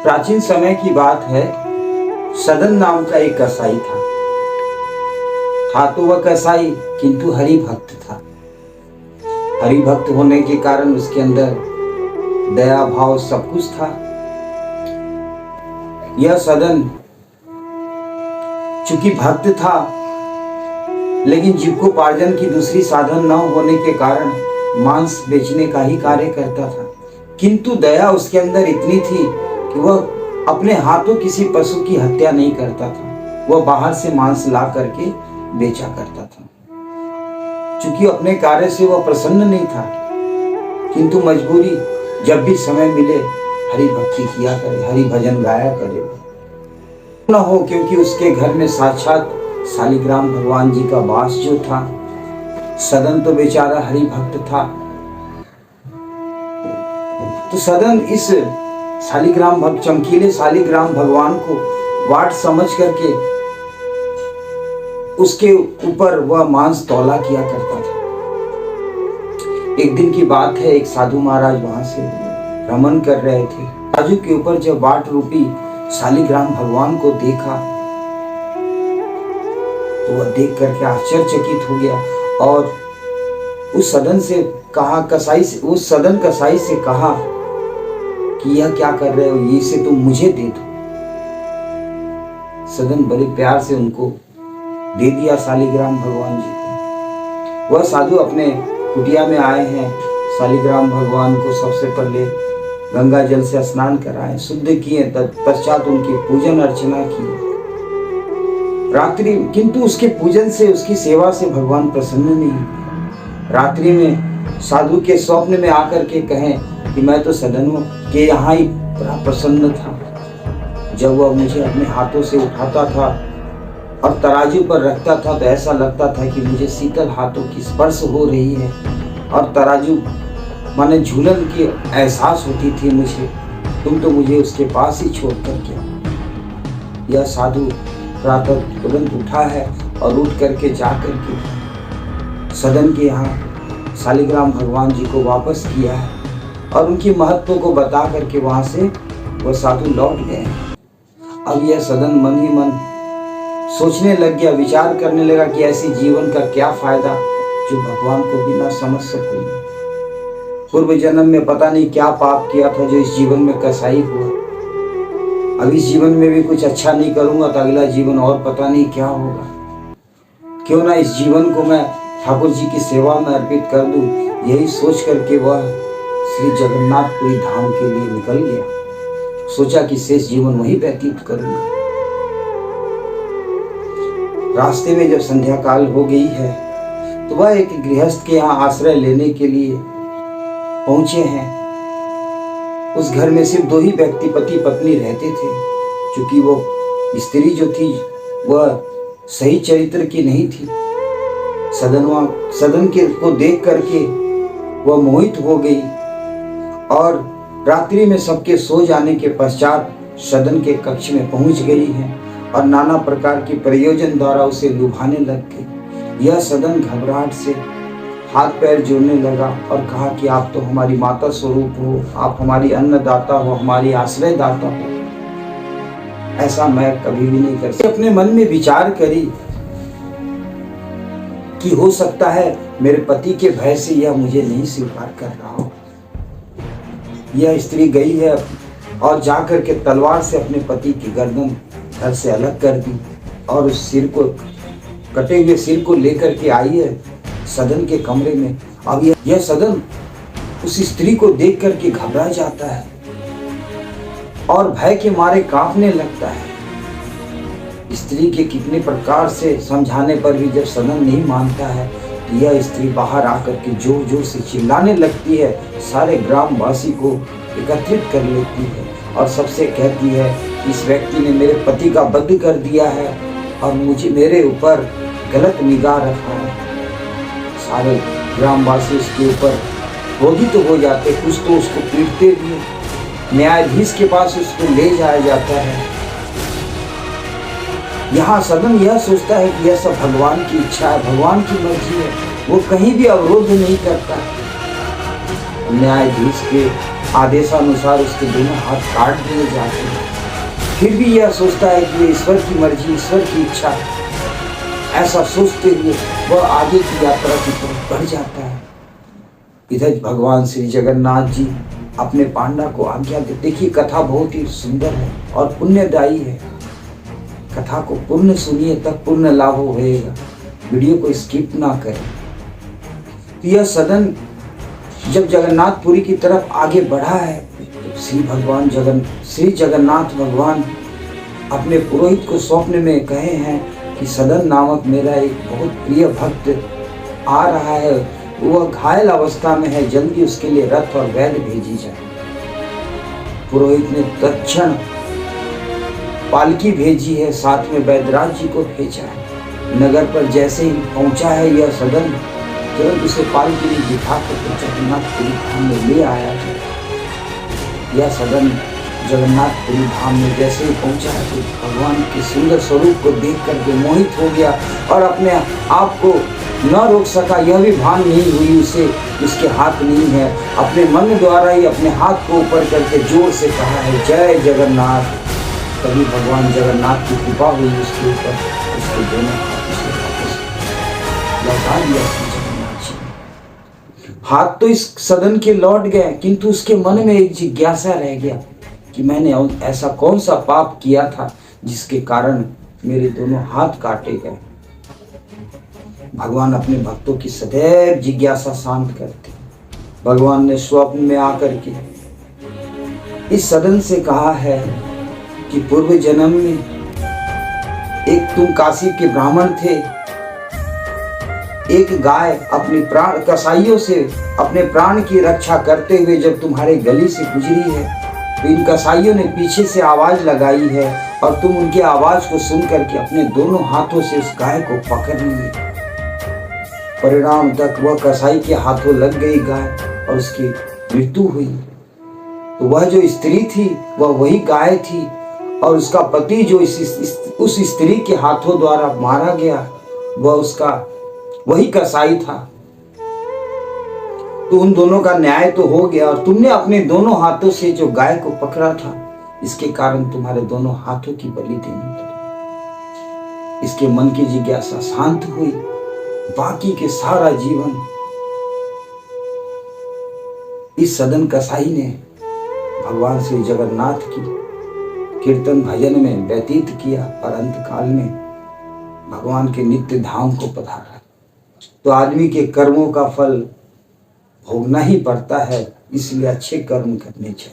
प्राचीन समय की बात है। सदन नाम का एक कसाई था तो वह कसाई किंतु हरि भक्त था। हरि भक्त होने के कारण उसके अंदर दया भाव सब कुछ था। यह सदन चूंकि भक्त था लेकिन जीविकोपार्जन की दूसरी साधन न होने के कारण मांस बेचने का ही कार्य करता था। किंतु दया उसके अंदर इतनी थी कि वह अपने हाथों किसी पशु की हत्या नहीं करता था। वह बाहर से मांस ला करके बेचा करता था। चूंकि अपने कार्य से वह प्रसन्न नहीं था किंतु मजबूरी जब भी समय मिले हरि भक्ति किया करे, हरि भजन गाया करे न हो, क्योंकि उसके घर में साक्षात शालिग्राम भगवान जी का वास जो था। सदन तो बेचारा हरि भक्त था, तो सदन इस शालिग्राम भक्त चमकीले शालिग्राम भगवान को वाट समझ करके उसके ऊपर वह मांस तौला किया करता था। एक दिन की बात है, एक साधु महाराज वहां से भ्रमण कर रहे थे। राजू के ऊपर जब वाट रूपी शालिग्राम भगवान को देखा तो वह देख करके आश्चर्यचकित हो गया और उस सदन से कहा, उस सदन कसाई से कहा कि यह क्या कर रहे हो, इसे तुम मुझे दे दो। सदन बड़े प्यार से उनको दे दिया शालिग्राम भगवान जी को। वह साधु अपने कुटिया में आए हैं, शालिग्राम भगवान को सबसे पहले गंगा जल से स्नान कराए, शुद्ध किए, तत्पश्चात उनकी पूजन अर्चना की रात्रि। किंतु उसके पूजन से, उसकी सेवा से भगवान प्रसन्न नहीं। रात्रि में साधु के स्वप्न में आकर के कहें कि मैं तो सदनों के यहाँ ही बड़ा प्रसन्न था। जब वह मुझे अपने हाथों से उठाता था और तराजू पर रखता था तो ऐसा लगता था कि मुझे शीतल हाथों की स्पर्श हो रही है और तराजू माने झूलन की एहसास होती थी मुझे। तुम तो मुझे उसके पास ही छोड़ कर के। यह साधु प्रातः तुरंत उठा है और उठ करके जा करके सदन के यहाँ शालिग्राम भगवान जी को वापस किया है और उनकी महत्व को बता करके वहां से वह साधु लौट गए। अब यह सदन मन ही मन सोचने लग गया, विचार करने लगा कि ऐसी जीवन का क्या फायदा जो भगवान को भी ना समझ सकूंगा। पूर्व जन्म में पता नहीं क्या पाप किया था जो इस जीवन में कसाई हुआ। अब इस जीवन में भी कुछ अच्छा नहीं करूंगा तो अगला जीवन और पता नहीं क्या होगा। क्यों ना इस जीवन को मैं ठाकुर जी की सेवा में अर्पित कर दूं। यही सोच करके वह श्री जगन्नाथपुरी धाम के लिए निकल गया। सोचा कि शेष जीवन वही व्यतीत करूंगा। रास्ते में जब संध्या काल हो गई है तो वह एक गृहस्थ के यहाँ आश्रय लेने के लिए पहुंचे हैं। उस घर में सिर्फ दो ही व्यक्ति पति पत्नी रहते थे। क्योंकि वो स्त्री जो थी वह सही चरित्र की नहीं थी। सदन के को देख करके वह मोहित हो गई और रात्रि में सबके सो जाने के पश्चात सदन के कक्ष में पहुंच गई है और नाना प्रकार के प्रयोजन द्वारा उसे लुभाने लग गई। यह सदन घबराहट से हाथ पैर जोड़ने लगा और कहा कि आप तो हमारी माता स्वरूप हो, आप हमारी अन्नदाता हो, हमारी आश्रय दाता हो। ऐसा मैं कभी भी नहीं कर सकता। अपने मन में विचार करी कि हो सकता है मेरे पति के भय से यह मुझे नहीं स्वीकार कर रहा हो। यह स्त्री गई है और जाकर के तलवार से अपने पति की गर्दन घर से अलग कर दी और उस सिर को, कटे हुए सिर को लेकर के आई है सदन के कमरे में। अब यह सदन उस स्त्री को देख करके घबरा जाता है और भय के मारे कांपने लगता है। स्त्री के कितने प्रकार से समझाने पर भी जब सदन नहीं मानता है तो यह स्त्री बाहर आकर के जोर जोर से चिल्लाने लगती है। सारे ग्रामवासी को एकत्रित कर लेती है और सबसे कहती है, इस व्यक्ति ने मेरे पति का वध कर दिया है और मुझे मेरे ऊपर गलत निगाह रखा है। सारे ग्रामवासी उसके ऊपर क्रोधित हो जाते, कुछ तो उसको पीटते भी। न्यायाधीश के पास उसको ले जाया जाता है। यहाँ सदन यह सोचता है कि यह सब भगवान की इच्छा है, भगवान की मर्जी है, वो कहीं भी अवरोध नहीं करता। न्यायाधीश के आदेशानुसार उसके दोनों हाथ काट दिए जाते हैं। फिर भी यह सोचता है कि ये ईश्वर की मर्जी, ईश्वर की इच्छा है। ऐसा सोचते हुए वह आगे की यात्रा की तरफ बढ़ जाता है। इधर भगवान श्री जगन्नाथ जी अपने पांडा को आज्ञा देते। देखिए, कथा बहुत ही सुंदर है और पुण्यदायी है। कथा को पूर्ण सुनिए, तब पूर्ण लाभ होगा। वीडियो को स्किप ना करें। तो यह सदन जब जगन्नाथपुरी की तरफ आगे बढ़ा है, तो श्री जगन्नाथ भगवान अपने पुरोहित को स्वप्न में कहे हैं कि सदन नामक मेरा एक बहुत प्रिय भक्त आ रहा है, वह घायल अवस्था में है, जल्दी उसके लिए रथ और वैद्य भेजी जाए। पुरोहित ने तत्क्षण पालकी भेजी है, साथ में वैद्यराज जी को भेजा है। नगर पर जैसे ही पहुंचा है यह सदन, तुरंत उसे पालकी में बिठा कर जगन्नाथपुरी धाम में ले आया है। यह सदन जगन्नाथपुरी धाम में जैसे ही पहुंचा है तो भगवान के सुंदर स्वरूप को देख करके मोहित हो गया और अपने आप को न रोक सका। यह भी भान नहीं हुई उसे उसके हाथ नहीं है। अपने मन द्वारा ही अपने हाथ को ऊपर करके जोर से कहा है, जय जगन्नाथ। तभी भगवान जगन्नाथ की कृपा हुई उसके ऊपर, उसके दोनों हाथ से वापस लौटा दिया जगन्नाथ जी। हाथ तो इस सदन के लौट गए, किंतु उसके मन में एक जिज्ञासा रह गया कि मैंने ऐसा कौन सा पाप किया था जिसके कारण मेरे दोनों हाथ काटे गए। भगवान अपने भक्तों की सदैव जिज्ञासा शांत करते। भगवान ने स्वप्न में आकर के इस सदन से कहा है कि पूर्व जन्म में एक तुम काशी के ब्राह्मण थे। एक गाय अपने प्राण कसाईयों से अपने प्राण की रक्षा करते हुए जब तुम्हारे गली से गुजरी है, तो इन कसाईयों ने पीछे से आवाज लगाई है और तुम उनकी आवाज को सुन करके अपने दोनों हाथों से उस गाय को पकड़ लिए। परिणाम तक वह कसाई के हाथों लग गई गाय और उसकी मृत्यु हुई। तो वह जो स्त्री थी वह वही गाय थी और उसका पति जो उस स्त्री के हाथों द्वारा मारा गया वह उसका वही कसाई था। तो उन दोनों का न्याय तो हो गया और तुमने अपने दोनों हाथों से जो गाय को पकड़ा था, इसके कारण तुम्हारे दोनों हाथों की बलि देनी पड़ी। इसके मन की जिज्ञासा शांत हुई। बाकी के सारा जीवन इस सदन कसाई ने भगवान श्री जगन्नाथ की कीर्तन भजन में व्यतीत किया और अंत काल में भगवान के नित्य धाम को पधारा। तो आदमी के कर्मों का फल भोगना ही पड़ता है, इसलिए अच्छे कर्म करने चाहिए।